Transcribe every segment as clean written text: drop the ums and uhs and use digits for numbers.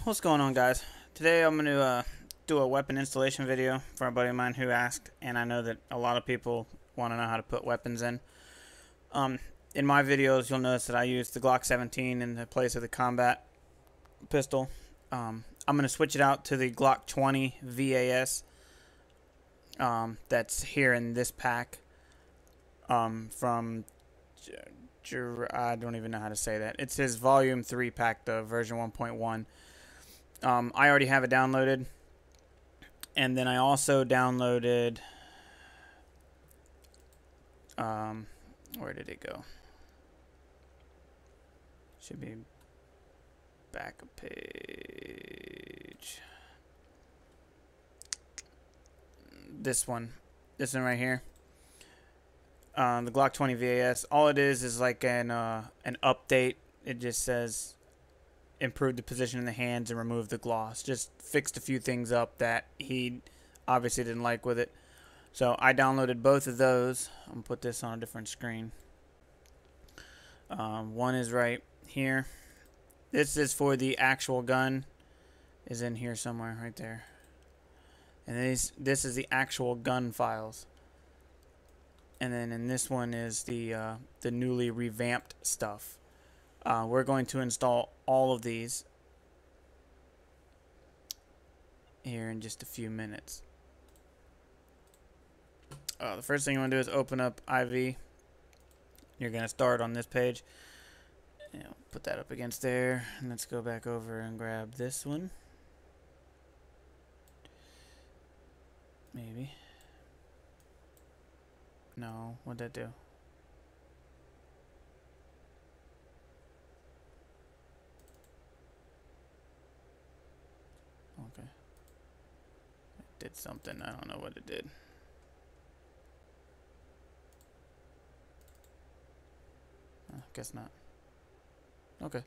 What's going on, guys? Today I'm going to do a weapon installation video for a buddy of mine who asked, and I know that a lot of people want to know how to put weapons in. In my videos, you'll notice that I use the Glock 17 in the place of the combat pistol. I'm going to switch it out to the Glock 20 VAS that's here in this pack from I don't even know how to say that. It's his volume 3 pack, the version 1.1. I already have it downloaded, and then I also downloaded where did it go? Should be back a page. This one right here. The Glock 20 VAS. All it is like an update. It just says improve the position in the hands and remove the gloss. Just fixed a few things up that he obviously didn't like with it. So I downloaded both of those. I'm gonna put this on a different screen. One is right here. This is for the actual gun. Is in here somewhere, right there. And this is the actual gun files. And then in this one is the newly revamped stuff. We're going to install all of these here in just a few minutes. The first thing you want to do is open up IV. You're going to start on this page. Put that up against there. And let's go back over and grab this one. Maybe. No, what'd that do? Okay. It did something. I don't know what it did. Guess not. Okay.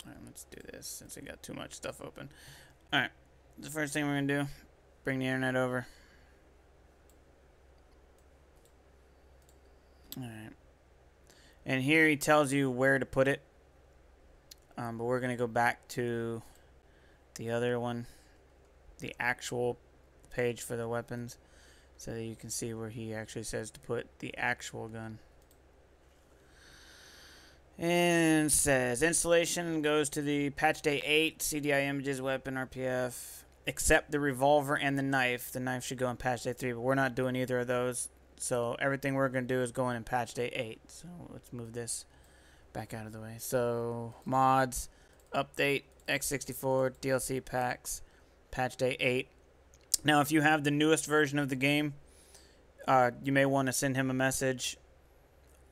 Alright, let's do this since we got too much stuff open. Alright. The first thing we're going to do, bring the internet over. Alright. And here he tells you where to put it. But we're going to go back to the other one, the actual page for the weapons, so that you can see where he actually says to put the actual gun. And it says installation goes to the patch day 8, cdimages, weapons.rpf, except the revolver and the knife. The knife should go in patch day 3, but we're not doing either of those. So everything we're going to do is going in patch day 8. So let's move this back out of the way. So mods, update, x64, DLC packs, patch day 8. Now if you have the newest version of the game, you may want to send him a message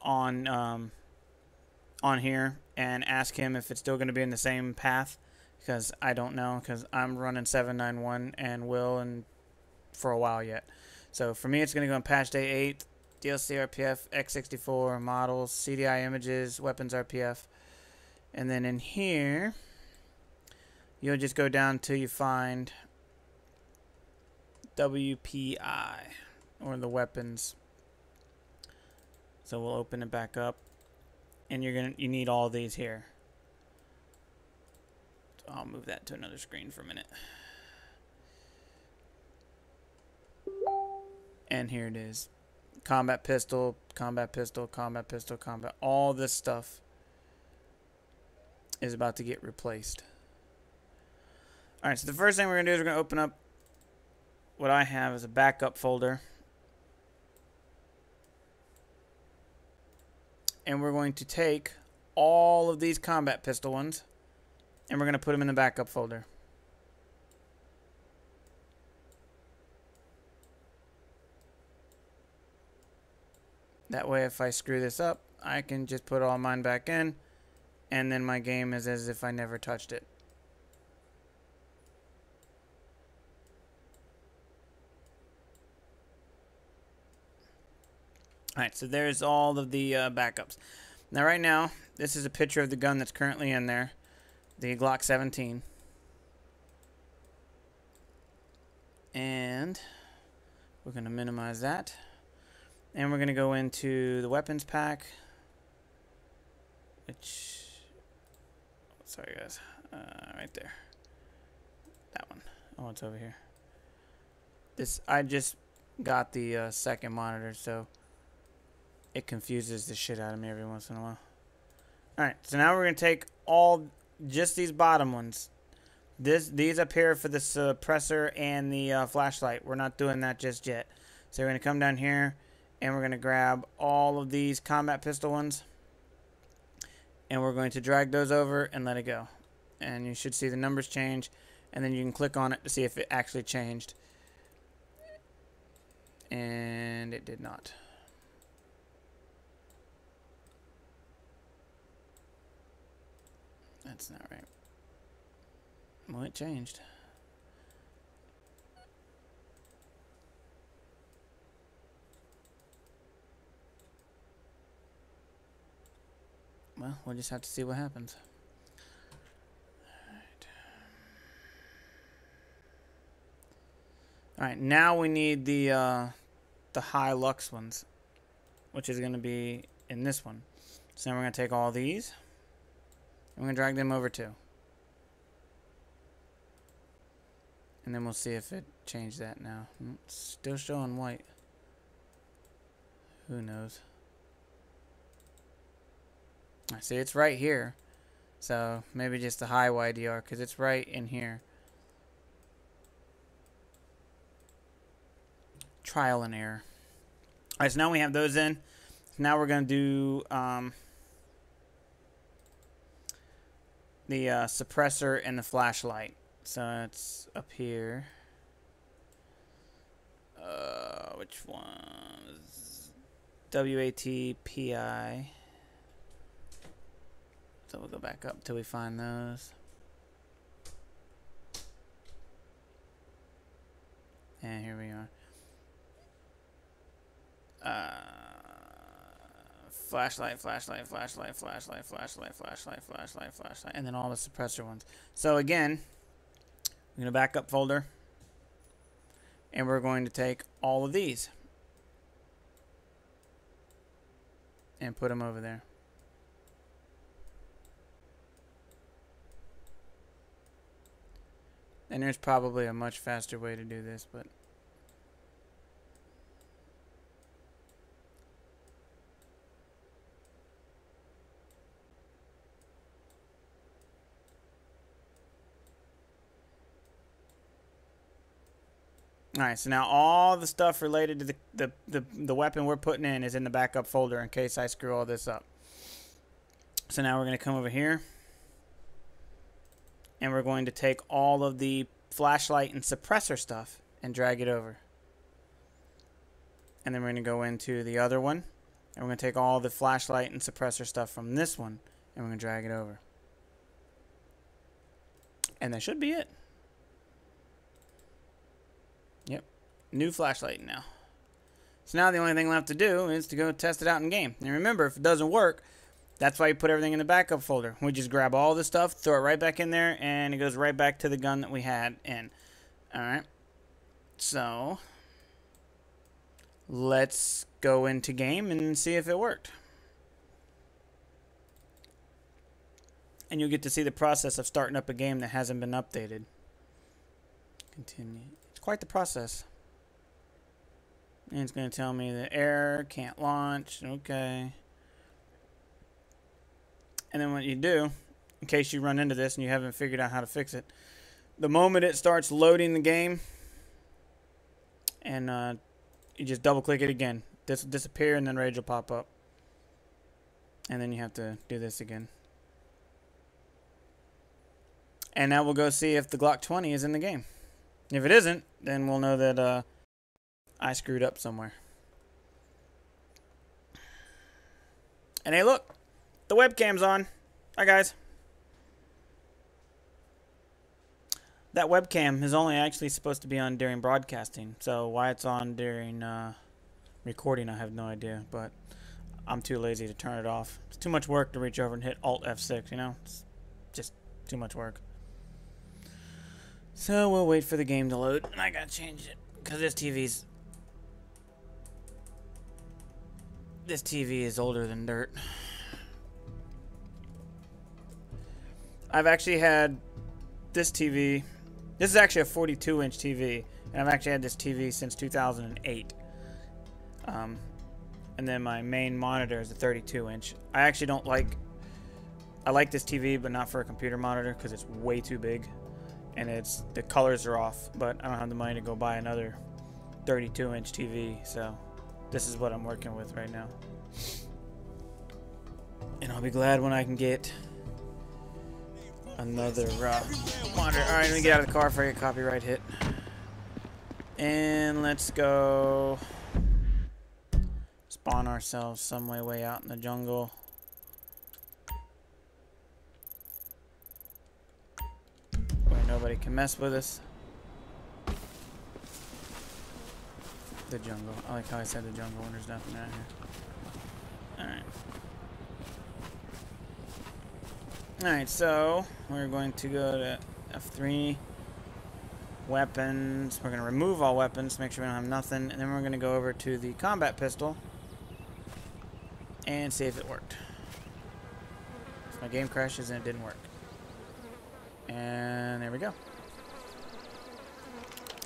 on here and ask him if it's still going to be in the same path, because I don't know, because I'm running 791 and will and for a while yet. So for me, it's going to go in patch day 8, dlc.rpf, x64, models, cdimages, weapons.rpf. And then in here, you'll just go down till you find WPI, or the weapons. So we'll open it back up, and you need all these here. So I'll move that to another screen for a minute. And here it is. Combat pistol, combat pistol, combat pistol, combat. All this stuff is about to get replaced. Alright, so the first thing we're going to do is we're going to open up what I have as a backup folder. And we're going to take all of these combat pistol ones, and we're going to put them in the backup folder. That way, if I screw this up, I can just put all mine back in, and then my game is as if I never touched it. Alright, so there's all of the backups. Now right now, this is a picture of the gun that's currently in there, the Glock 17. And we're going to minimize that. And we're going to go into the weapons pack. which, sorry guys, right there. That one. Oh, it's over here. This, I just got the second monitor, so it confuses the shit out of me every once in a while. Alright, so now we're going to take just these bottom ones. These up here for the suppressor and the flashlight. We're not doing that just yet. So we're going to come down here and we're going to grab all of these combat pistol ones. And we're going to drag those over and let it go. And you should see the numbers change. And then you can click on it to see if it actually changed. And it did not. That's not right. Well, it changed. Well, we'll just have to see what happens. Alright, now we need the high lux ones, which is going to be in this one. So now we're going to take all these, and we're going to drag them over too. And then we'll see if it changed that now. It's still showing white. Who knows? I see it's right here. So maybe just the high YDR, because it's right in here. Trial and error. Alright, so now we have those in. So now we're going to do the suppressor and the flashlight. So it's up here. Which one? WATPI. So we'll go back up till we find those. And here we are. Flashlight, and then all the suppressor ones. So again, I'm going to backup folder, and we're going to take all of these and put them over there. And there's probably a much faster way to do this, but alright, so now all the stuff related to the weapon we're putting in is in the backup folder in case I screw all this up. So now we're going to come over here, and we're going to take all of the flashlight and suppressor stuff and drag it over. And then we're going to go into the other one, and we're going to take all the flashlight and suppressor stuff from this one, and we're going to drag it over. And that should be it. Yep. New flashlight now. So now the only thing left to do is to go test it out in game. And remember, if it doesn't work, that's why you put everything in the backup folder. We just grab all the stuff, throw it right back in there, and it goes right back to the gun that we had in. Alright. So let's go into game and see if it worked. And you'll get to see the process of starting up a game that hasn't been updated. Continue. It's quite the process. And it's going to tell me the error, can't launch. Okay. And then what you do, in case you run into this and you haven't figured out how to fix it, the moment it starts loading the game, and you just double click it again. This will disappear and then Rage will pop up. And then you have to do this again. And now we'll go see if the Glock 20 is in the game. If it isn't, then we'll know that I screwed up somewhere. And hey, look, the webcam's on. Hi, guys. That webcam is only actually supposed to be on during broadcasting. So why it's on during recording, I have no idea. But I'm too lazy to turn it off. It's too much work to reach over and hit Alt F6, you know? It's just too much work. So we'll wait for the game to load. And I gotta change it. Because this TV is older than dirt. I've actually had this TV. This is actually a 42-inch TV, and I've actually had this TV since 2008. And then my main monitor is a 32-inch. I actually don't like. I like this TV, but not for a computer monitor because it's way too big, and the colors are off. But I don't have the money to go buy another 32-inch TV, so this is what I'm working with right now. And I'll be glad when I can get another monitor. All right, let me get out of the car before I get copyright hit. And let's go spawn ourselves some way out in the jungle. Where nobody can mess with us. The jungle. I like how I said the jungle when there's nothing out here. Alright. Alright, so we're going to go to F3. Weapons. We're going to remove all weapons, make sure we don't have nothing. And then we're going to go over to the combat pistol and see if it worked. So my game crashes and it didn't work. And there we go.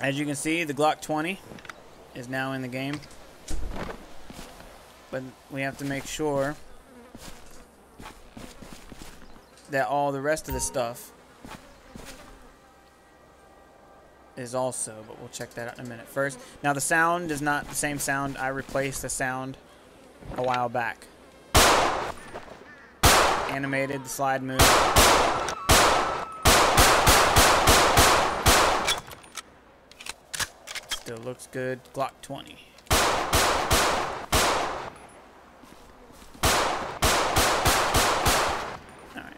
As you can see, the Glock 20 is now in the game. But we have to make sure that all the rest of the stuff is also, but we'll check that out in a minute. First, now the sound is not the same sound. I replaced the sound a while back. Animated, the slide move. Still looks good. Glock 20. Alright.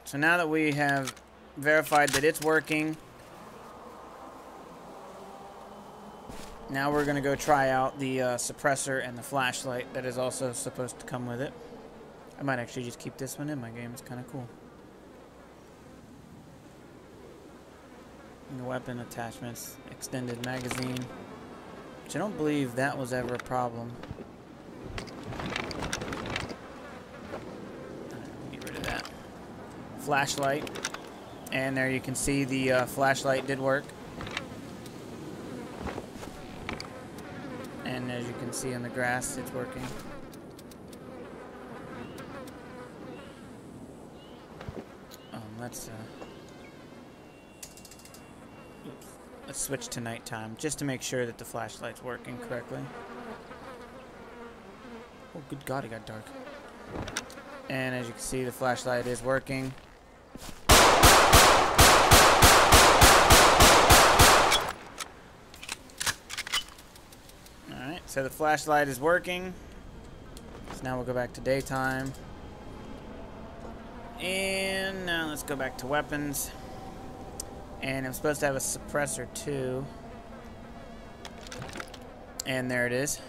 So now that we have verified that it's working, now we're going to go try out the suppressor and the flashlight that is also supposed to come with it. I might actually just keep this one in my game. It's kind of cool. And the weapon attachments, extended magazine, which I don't believe that was ever a problem. Get rid of that. Flashlight, and there you can see the flashlight did work. And as you can see in the grass, it's working. Let's switch to nighttime just to make sure that the flashlight's working correctly. Oh, good God, it got dark. And as you can see, the flashlight is working. Alright, so the flashlight is working. So now we'll go back to daytime. And now let's go back to weapons. And I'm supposed to have a suppressor too. And there it is.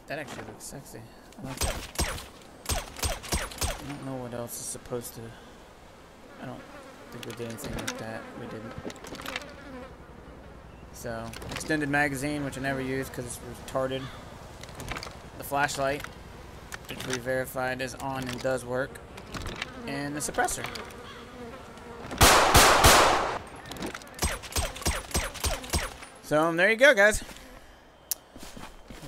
That actually looks sexy. I like that. I don't know what else is supposed to... I don't think we did anything like that. We didn't. So, extended magazine, which I never use because it's retarded. The flashlight, which we verified is on and does work. And the suppressor. So, there you go, guys.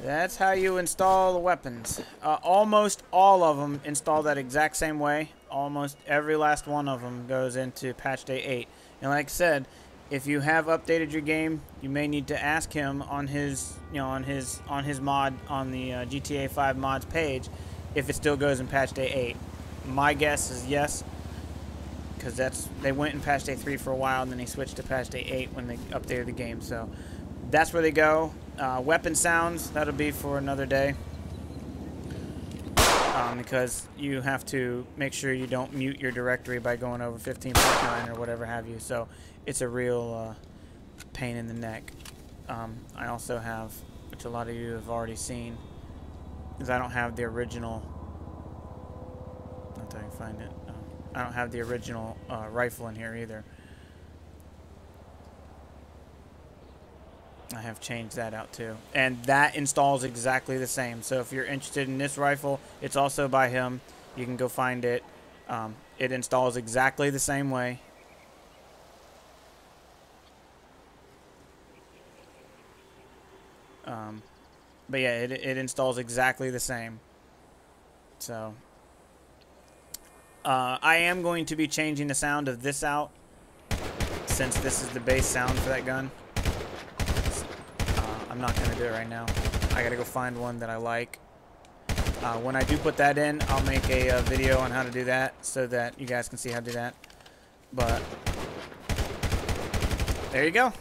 That's how you install the weapons. Almost all of them install that exact same way. Almost every last one of them goes into patch day 8. And like I said, if you have updated your game, you may need to ask him on his, on his mod on the GTA5 mods page if it still goes in patch day 8. My guess is yes, because they went in patch day 3 for a while and then they switched to patch day 8 when they updated the game. So that's where they go. Weapon sounds, that'll be for another day, because you have to make sure you don't mute your directory by going over 15.9 or whatever have you. So it's a real pain in the neck. I also have, which a lot of you have already seen, is I don't have the original, until I can find it, I don't have the original rifle in here either. I have changed that out too. And that installs exactly the same. So if you're interested in this rifle, it's also by him. You can go find it. It installs exactly the same way. But yeah, it installs exactly the same. So I am going to be changing the sound of this out, since this is the base sound for that gun. I'm not going to do it right now. I got to go find one that I like. When I do put that in, I'll make a video on how to do that so that you guys can see how to do that. But there you go.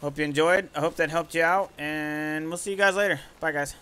Hope you enjoyed. I hope that helped you out, and we'll see you guys later. Bye, guys.